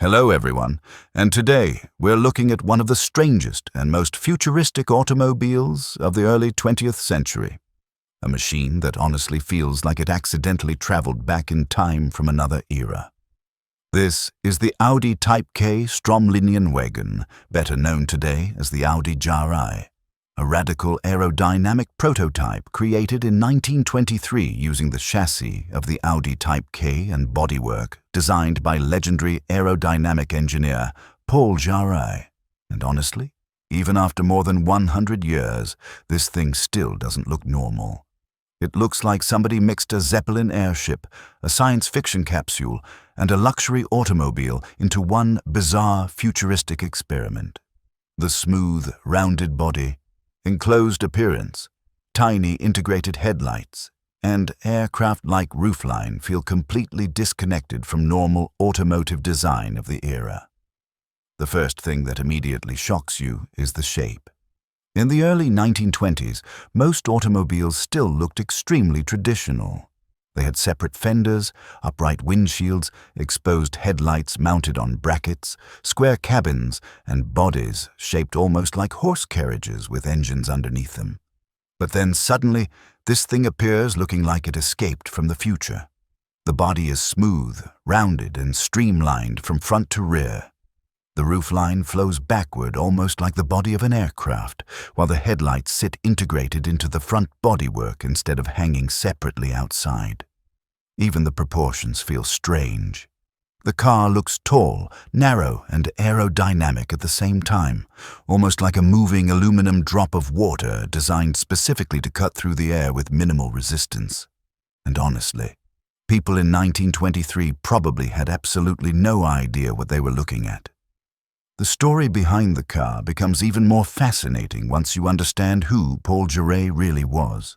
Hello everyone, and today we're looking at one of the strangest and most futuristic automobiles of the early 20th century. A machine that honestly feels like it accidentally traveled back in time from another era. This is the Audi Typ K Stromlinienwagen, better known today as the Audi Jaray, a radical aerodynamic prototype created in 1923 using the chassis of the Audi Typ K and bodywork designed by legendary aerodynamic engineer Paul Jaray. And honestly, even after more than 100 years, this thing still doesn't look normal. It looks like somebody mixed a Zeppelin airship, a science fiction capsule, and a luxury automobile into one bizarre futuristic experiment. The smooth, rounded body, enclosed appearance, tiny integrated headlights, and aircraft-like roofline feel completely disconnected from normal automotive design of the era. The first thing that immediately shocks you is the shape. In the early 1920s, most automobiles still looked extremely traditional. They had separate fenders, upright windshields, exposed headlights mounted on brackets, square cabins, and bodies shaped almost like horse carriages with engines underneath them. But then suddenly, this thing appears looking like it escaped from the future. The body is smooth, rounded, and streamlined from front to rear. The roofline flows backward almost like the body of an aircraft, while the headlights sit integrated into the front bodywork instead of hanging separately outside. Even the proportions feel strange. The car looks tall, narrow, and aerodynamic at the same time, almost like a moving aluminum drop of water designed specifically to cut through the air with minimal resistance. And honestly, people in 1923 probably had absolutely no idea what they were looking at. The story behind the car becomes even more fascinating once you understand who Paul Jaray really was.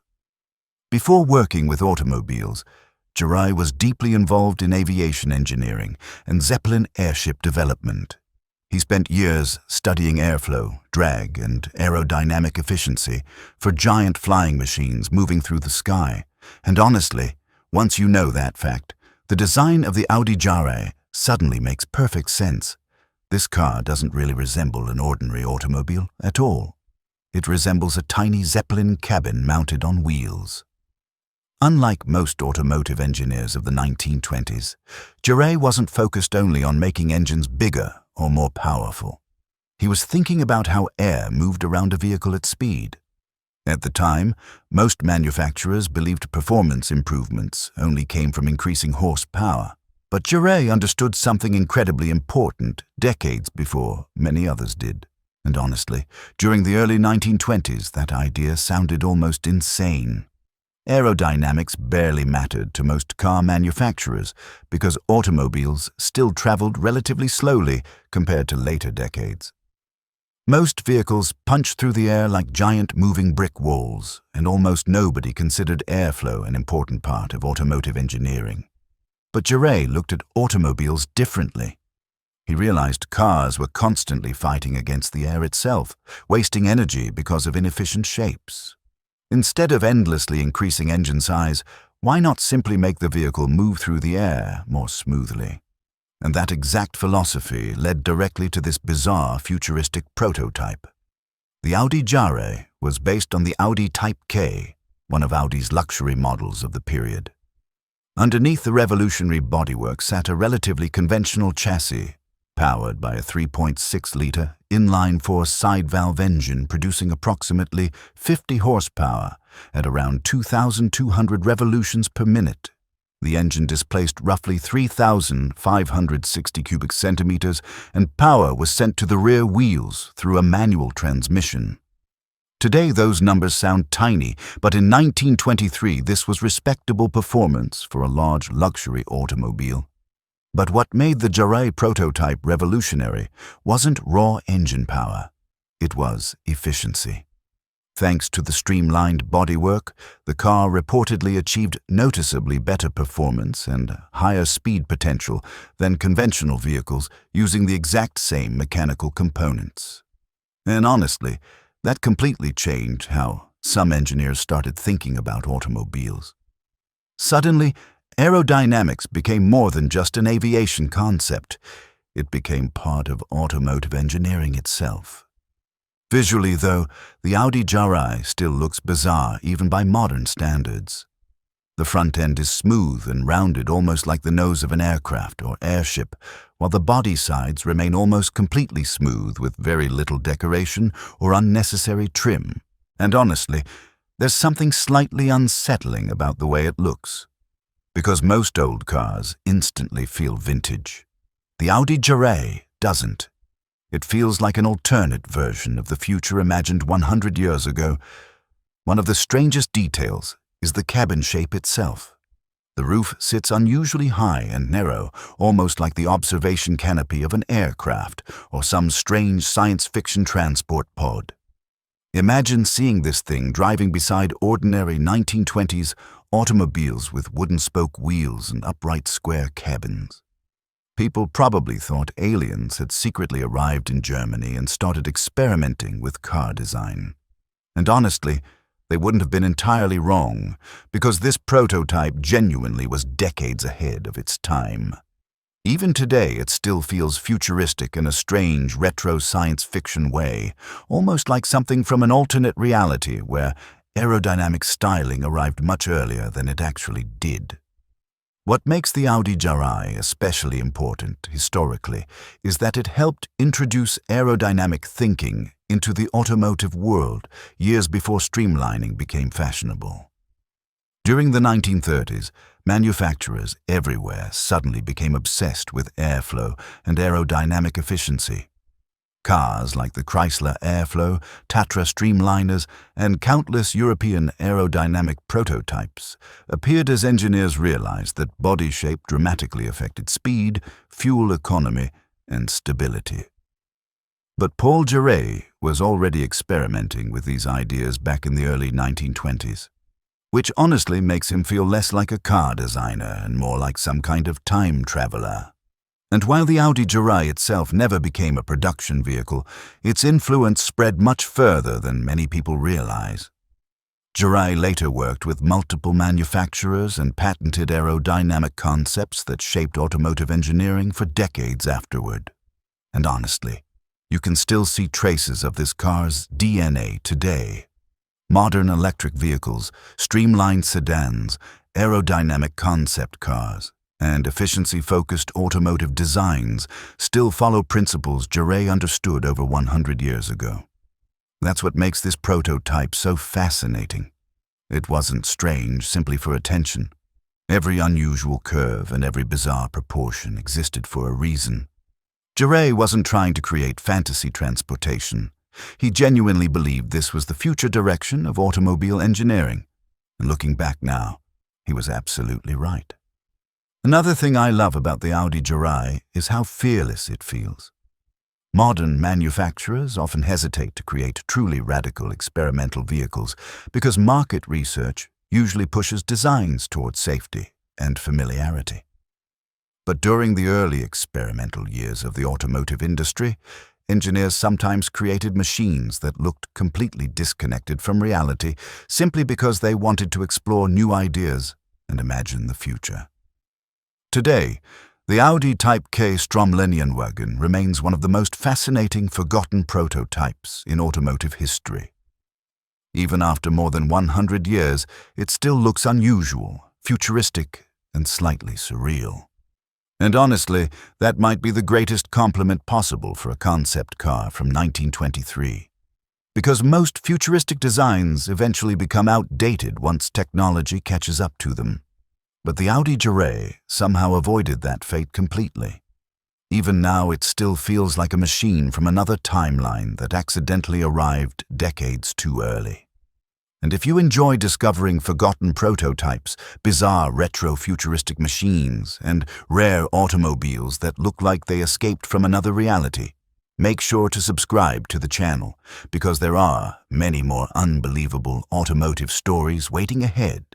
Before working with automobiles, Jarai was deeply involved in aviation engineering and Zeppelin airship development. He spent years studying airflow, drag, and aerodynamic efficiency for giant flying machines moving through the sky. And honestly, once you know that fact, the design of the Audi Jaray suddenly makes perfect sense. This car doesn't really resemble an ordinary automobile at all. It resembles a tiny Zeppelin cabin mounted on wheels. Unlike most automotive engineers of the 1920s, Jaray wasn't focused only on making engines bigger or more powerful. He was thinking about how air moved around a vehicle at speed. At the time, most manufacturers believed performance improvements only came from increasing horsepower. But Jaray understood something incredibly important decades before many others did. And honestly, during the early 1920s, that idea sounded almost insane. Aerodynamics barely mattered to most car manufacturers because automobiles still traveled relatively slowly compared to later decades. Most vehicles punched through the air like giant moving brick walls, and almost nobody considered airflow an important part of automotive engineering. But Jaray looked at automobiles differently. He realized cars were constantly fighting against the air itself, wasting energy because of inefficient shapes. Instead of endlessly increasing engine size, why not simply make the vehicle move through the air more smoothly? And that exact philosophy led directly to this bizarre futuristic prototype. The Audi Jaray was based on the Audi Typ K, one of Audi's luxury models of the period. Underneath the revolutionary bodywork sat a relatively conventional chassis, powered by a 3.6-liter inline-4 side-valve engine producing approximately 50 horsepower at around 2,200 revolutions per minute. The engine displaced roughly 3,560 cubic centimeters, and power was sent to the rear wheels through a manual transmission. Today those numbers sound tiny, but in 1923 this was respectable performance for a large luxury automobile. But what made the Jaray prototype revolutionary wasn't raw engine power, it was efficiency. Thanks to the streamlined bodywork, the car reportedly achieved noticeably better performance and higher speed potential than conventional vehicles using the exact same mechanical components. And honestly, that completely changed how some engineers started thinking about automobiles. Suddenly, aerodynamics became more than just an aviation concept. it became part of automotive engineering itself. Visually, though, the Audi Jaray still looks bizarre even by modern standards. The front end is smooth and rounded, almost like the nose of an aircraft or airship, while the body sides remain almost completely smooth with very little decoration or unnecessary trim. And honestly, there's something slightly unsettling about the way it looks, because most old cars instantly feel vintage. The Audi Jaray doesn't. It feels like an alternate version of the future imagined 100 years ago. One of the strangest details is the cabin shape itself. The roof sits unusually high and narrow, almost like the observation canopy of an aircraft or some strange science fiction transport pod. Imagine seeing this thing driving beside ordinary 1920s automobiles with wooden spoke wheels and upright square cabins. People probably thought aliens had secretly arrived in Germany and started experimenting with car design. And honestly, they wouldn't have been entirely wrong, because this prototype genuinely was decades ahead of its time. Even today, it still feels futuristic in a strange, retro science fiction way, almost like something from an alternate reality where aerodynamic styling arrived much earlier than it actually did. What makes the Audi Jaray especially important historically is that it helped introduce aerodynamic thinking into the automotive world years before streamlining became fashionable. During the 1930s, manufacturers everywhere suddenly became obsessed with airflow and aerodynamic efficiency. Cars like the Chrysler Airflow, Tatra Streamliners, and countless European aerodynamic prototypes appeared as engineers realized that body shape dramatically affected speed, fuel economy, and stability. But Paul Jaray was already experimenting with these ideas back in the early 1920s, which honestly makes him feel less like a car designer and more like some kind of time traveler. And while the Audi Jaray itself never became a production vehicle, its influence spread much further than many people realize. Jarai later worked with multiple manufacturers and patented aerodynamic concepts that shaped automotive engineering for decades afterward. And honestly, you can still see traces of this car's DNA today. Modern electric vehicles, streamlined sedans, aerodynamic concept cars, and efficiency-focused automotive designs still follow principles Jaray understood over 100 years ago. That's what makes this prototype so fascinating. It wasn't strange simply for attention. Every unusual curve and every bizarre proportion existed for a reason. Jaray wasn't trying to create fantasy transportation. He genuinely believed this was the future direction of automobile engineering. And looking back now, he was absolutely right. Another thing I love about the Audi Jaray is how fearless it feels. Modern manufacturers often hesitate to create truly radical experimental vehicles because market research usually pushes designs towards safety and familiarity. But during the early experimental years of the automotive industry, engineers sometimes created machines that looked completely disconnected from reality simply because they wanted to explore new ideas and imagine the future. Today, the Audi Typ K Stromlinienwagen remains one of the most fascinating forgotten prototypes in automotive history. Even after more than 100 years, it still looks unusual, futuristic, and slightly surreal. And honestly, that might be the greatest compliment possible for a concept car from 1923. Because most futuristic designs eventually become outdated once technology catches up to them. But the Audi Jaray somehow avoided that fate completely. Even now, it still feels like a machine from another timeline that accidentally arrived decades too early. And if you enjoy discovering forgotten prototypes, bizarre retro-futuristic machines, and rare automobiles that look like they escaped from another reality, make sure to subscribe to the channel, because there are many more unbelievable automotive stories waiting ahead.